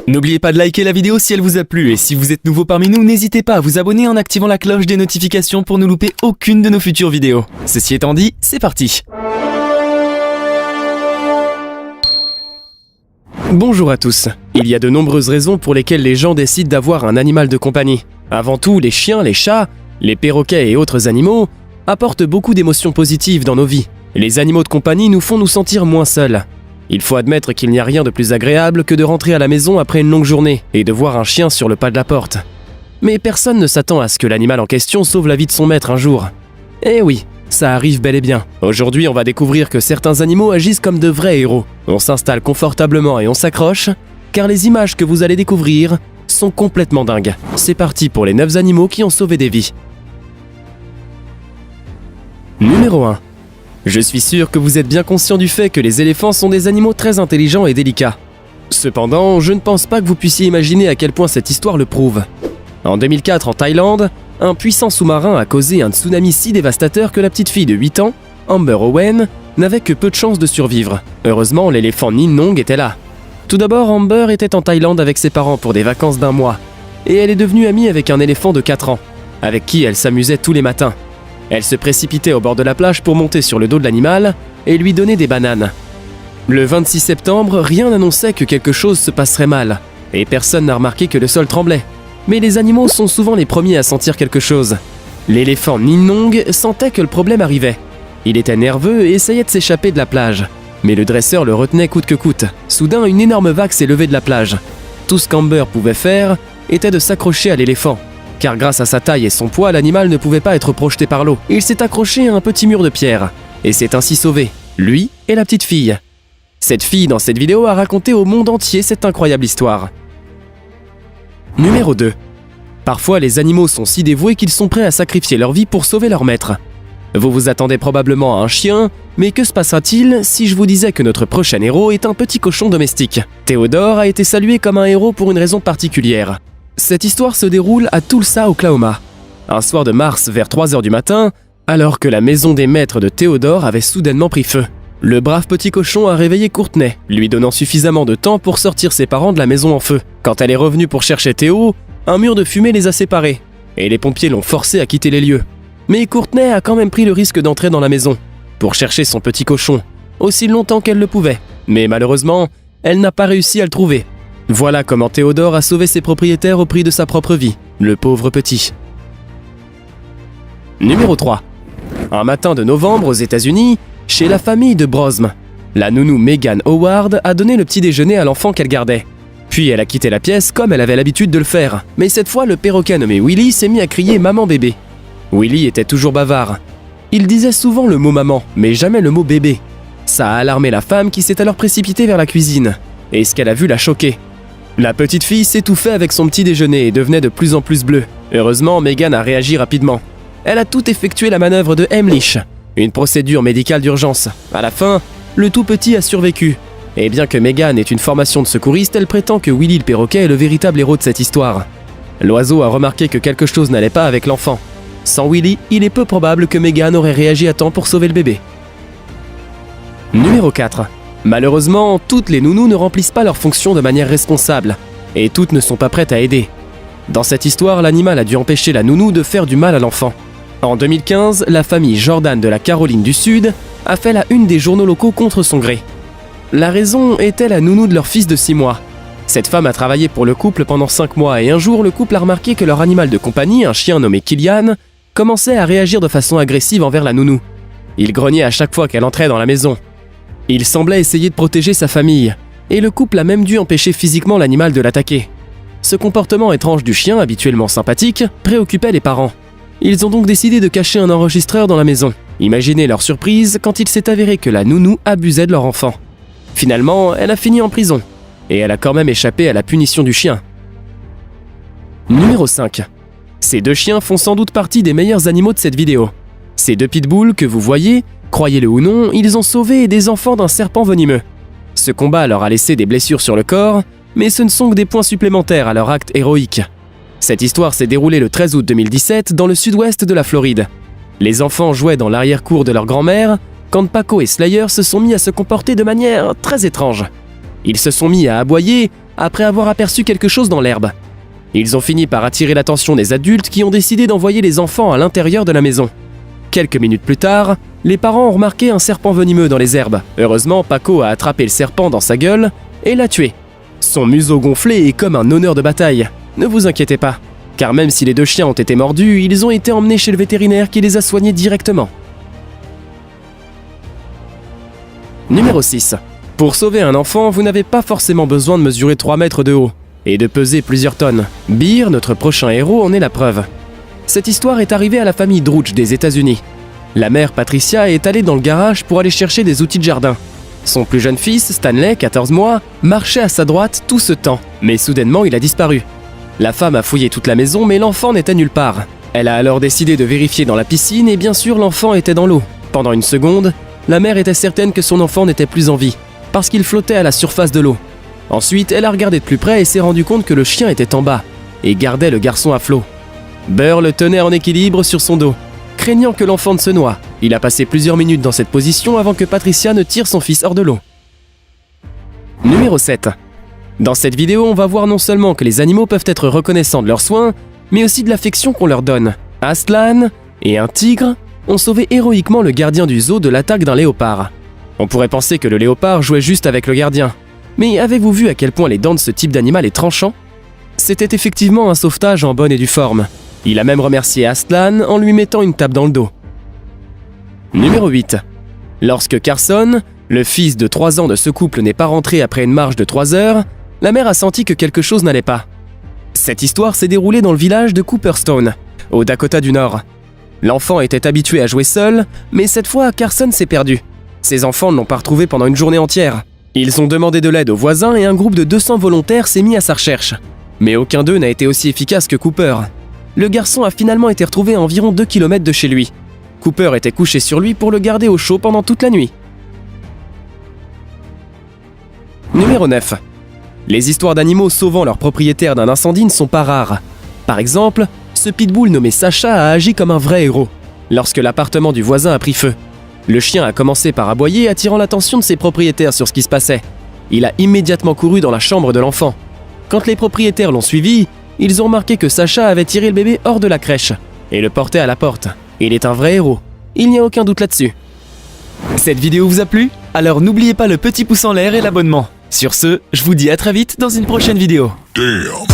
N'oubliez pas de liker la vidéo si elle vous a plu et si vous êtes nouveau parmi nous, n'hésitez pas à vous abonner en activant la cloche des notifications pour ne louper aucune de nos futures vidéos. Ceci étant dit, c'est parti. Bonjour à tous. Il y a de nombreuses raisons pour lesquelles les gens décident d'avoir un animal de compagnie. Avant tout, les chiens, les chats, les perroquets et autres animaux apportent beaucoup d'émotions positives dans nos vies. Les animaux de compagnie nous font nous sentir moins seuls. Il faut admettre qu'il n'y a rien de plus agréable que de rentrer à la maison après une longue journée et de voir un chien sur le pas de la porte. Mais personne ne s'attend à ce que l'animal en question sauve la vie de son maître un jour. Eh oui, ça arrive bel et bien. Aujourd'hui, on va découvrir que certains animaux agissent comme de vrais héros. On s'installe confortablement et on s'accroche, car les images que vous allez découvrir sont complètement dingues. C'est parti pour les 9 animaux qui ont sauvé des vies. Numéro 1. Je suis sûr que vous êtes bien conscient du fait que les éléphants sont des animaux très intelligents et délicats. Cependant, je ne pense pas que vous puissiez imaginer à quel point cette histoire le prouve. En 2004, en Thaïlande, un puissant sous-marin a causé un tsunami si dévastateur que la petite fille de 8 ans, Amber Owen, n'avait que peu de chances de survivre. Heureusement, l'éléphant Ninong était là. Tout d'abord, Amber était en Thaïlande avec ses parents pour des vacances d'1 mois, et elle est devenue amie avec un éléphant de 4 ans, avec qui elle s'amusait tous les matins. Elle se précipitait au bord de la plage pour monter sur le dos de l'animal et lui donner des bananes. Le 26 septembre, rien n'annonçait que quelque chose se passerait mal, et personne n'a remarqué que le sol tremblait. Mais les animaux sont souvent les premiers à sentir quelque chose. L'éléphant Ninong sentait que le problème arrivait. Il était nerveux et essayait de s'échapper de la plage. Mais le dresseur le retenait coûte que coûte. Soudain, une énorme vague s'est levée de la plage. Tout ce qu'Amber pouvait faire était de s'accrocher à l'éléphant. Car grâce à sa taille et son poids, l'animal ne pouvait pas être projeté par l'eau. Il s'est accroché à un petit mur de pierre, et s'est ainsi sauvé, lui et la petite fille. Cette fille, dans cette vidéo, a raconté au monde entier cette incroyable histoire. Numéro 2. Parfois, les animaux sont si dévoués qu'ils sont prêts à sacrifier leur vie pour sauver leur maître. Vous vous attendez probablement à un chien, mais que se passera-t-il si je vous disais que notre prochain héros est un petit cochon domestique? Théodore a été salué comme un héros pour une raison particulière. Cette histoire se déroule à Tulsa, Oklahoma. Un soir de mars vers 3h du matin, alors que la maison des maîtres de Théodore avait soudainement pris feu. Le brave petit cochon a réveillé Courtney, lui donnant suffisamment de temps pour sortir ses parents de la maison en feu. Quand elle est revenue pour chercher Théo, un mur de fumée les a séparés, et les pompiers l'ont forcé à quitter les lieux. Mais Courtney a quand même pris le risque d'entrer dans la maison, pour chercher son petit cochon, aussi longtemps qu'elle le pouvait. Mais malheureusement, elle n'a pas réussi à le trouver. Voilà comment Théodore a sauvé ses propriétaires au prix de sa propre vie, le pauvre petit. Numéro 3. Un matin de novembre aux États-Unis, chez la famille de Brosme, la nounou Megan Howard a donné le petit déjeuner à l'enfant qu'elle gardait. Puis elle a quitté la pièce comme elle avait l'habitude de le faire. Mais cette fois, le perroquet nommé Willy s'est mis à crier « maman bébé ». Willy était toujours bavard. Il disait souvent le mot « maman », mais jamais le mot « bébé ». Ça a alarmé la femme qui s'est alors précipitée vers la cuisine. Et ce qu'elle a vu l'a choquée. La petite fille s'étouffait avec son petit déjeuner et devenait de plus en plus bleue. Heureusement, Megan a réagi rapidement. Elle a tout effectué la manœuvre de Heimlich, une procédure médicale d'urgence. À la fin, le tout petit a survécu. Et bien que Megan ait une formation de secouriste, elle prétend que Willy le perroquet est le véritable héros de cette histoire. L'oiseau a remarqué que quelque chose n'allait pas avec l'enfant. Sans Willy, il est peu probable que Megan aurait réagi à temps pour sauver le bébé. Numéro 4. Malheureusement, toutes les nounous ne remplissent pas leurs fonctions de manière responsable, et toutes ne sont pas prêtes à aider. Dans cette histoire, l'animal a dû empêcher la nounou de faire du mal à l'enfant. En 2015, la famille Jordan de la Caroline du Sud a fait la une des journaux locaux contre son gré. La raison était la nounou de leur fils de 6 mois. Cette femme a travaillé pour le couple pendant 5 mois et un jour, le couple a remarqué que leur animal de compagnie, un chien nommé Killian, commençait à réagir de façon agressive envers la nounou. Il grognait à chaque fois qu'elle entrait dans la maison. Il semblait essayer de protéger sa famille, et le couple a même dû empêcher physiquement l'animal de l'attaquer. Ce comportement étrange du chien, habituellement sympathique, préoccupait les parents. Ils ont donc décidé de cacher un enregistreur dans la maison. Imaginez leur surprise quand il s'est avéré que la nounou abusait de leur enfant. Finalement, elle a fini en prison, et elle a quand même échappé à la punition du chien. Numéro 5. Ces 2 chiens font sans doute partie des meilleurs animaux de cette vidéo. Ces 2 pitbulls que vous voyez, croyez-le ou non, ils ont sauvé des enfants d'un serpent venimeux. Ce combat leur a laissé des blessures sur le corps, mais ce ne sont que des points supplémentaires à leur acte héroïque. Cette histoire s'est déroulée le 13 août 2017 dans le sud-ouest de la Floride. Les enfants jouaient dans l'arrière-cour de leur grand-mère quand Paco et Slayer se sont mis à se comporter de manière très étrange. Ils se sont mis à aboyer après avoir aperçu quelque chose dans l'herbe. Ils ont fini par attirer l'attention des adultes qui ont décidé d'envoyer les enfants à l'intérieur de la maison. Quelques minutes plus tard, les parents ont remarqué un serpent venimeux dans les herbes. Heureusement, Paco a attrapé le serpent dans sa gueule et l'a tué. Son museau gonflé est comme un honneur de bataille. Ne vous inquiétez pas, car même si les 2 chiens ont été mordus, ils ont été emmenés chez le vétérinaire qui les a soignés directement. Numéro 6. Pour sauver un enfant, vous n'avez pas forcément besoin de mesurer 3 mètres de haut et de peser plusieurs tonnes. Bear, notre prochain héros, en est la preuve. Cette histoire est arrivée à la famille Drooch des États-Unis. La mère Patricia est allée dans le garage pour aller chercher des outils de jardin. Son plus jeune fils, Stanley, 14 mois, marchait à sa droite tout ce temps, mais soudainement il a disparu. La femme a fouillé toute la maison, mais l'enfant n'était nulle part. Elle a alors décidé de vérifier dans la piscine et bien sûr l'enfant était dans l'eau. Pendant une seconde, la mère était certaine que son enfant n'était plus en vie, parce qu'il flottait à la surface de l'eau. Ensuite, elle a regardé de plus près et s'est rendue compte que le chien était en bas et gardait le garçon à flot. Bear le tenait en équilibre sur son dos. Craignant que l'enfant ne se noie, il a passé plusieurs minutes dans cette position avant que Patricia ne tire son fils hors de l'eau. Numéro 7. Dans cette vidéo, on va voir non seulement que les animaux peuvent être reconnaissants de leurs soins, mais aussi de l'affection qu'on leur donne. Aslan et un tigre ont sauvé héroïquement le gardien du zoo de l'attaque d'un léopard. On pourrait penser que le léopard jouait juste avec le gardien. Mais avez-vous vu à quel point les dents de ce type d'animal est tranchant ? C'était effectivement un sauvetage en bonne et due forme. Il a même remercié Aslan en lui mettant une tape dans le dos. Numéro 8. Lorsque Carson, le fils de 3 ans de ce couple, n'est pas rentré après une marche de 3 heures, la mère a senti que quelque chose n'allait pas. Cette histoire s'est déroulée dans le village de Cooperstone, au Dakota du Nord. L'enfant était habitué à jouer seul, mais cette fois, Carson s'est perdu. Ses enfants ne l'ont pas retrouvé pendant une journée entière. Ils ont demandé de l'aide aux voisins et un groupe de 200 volontaires s'est mis à sa recherche. Mais aucun d'eux n'a été aussi efficace que Cooper. Le garçon a finalement été retrouvé à environ 2 km de chez lui. Cooper était couché sur lui pour le garder au chaud pendant toute la nuit. Numéro 9. Les histoires d'animaux sauvant leur propriétaire d'un incendie ne sont pas rares. Par exemple, ce pitbull nommé Sacha a agi comme un vrai héros lorsque l'appartement du voisin a pris feu. Le chien a commencé par aboyer, attirant l'attention de ses propriétaires sur ce qui se passait. Il a immédiatement couru dans la chambre de l'enfant. Quand les propriétaires l'ont suivi, ils ont remarqué que Sacha avait tiré le bébé hors de la crèche et le portait à la porte. Il est un vrai héros, il n'y a aucun doute là-dessus. Cette vidéo vous a plu? Alors n'oubliez pas le petit pouce en l'air et l'abonnement. Sur ce, je vous dis à très vite dans une prochaine vidéo. Damn.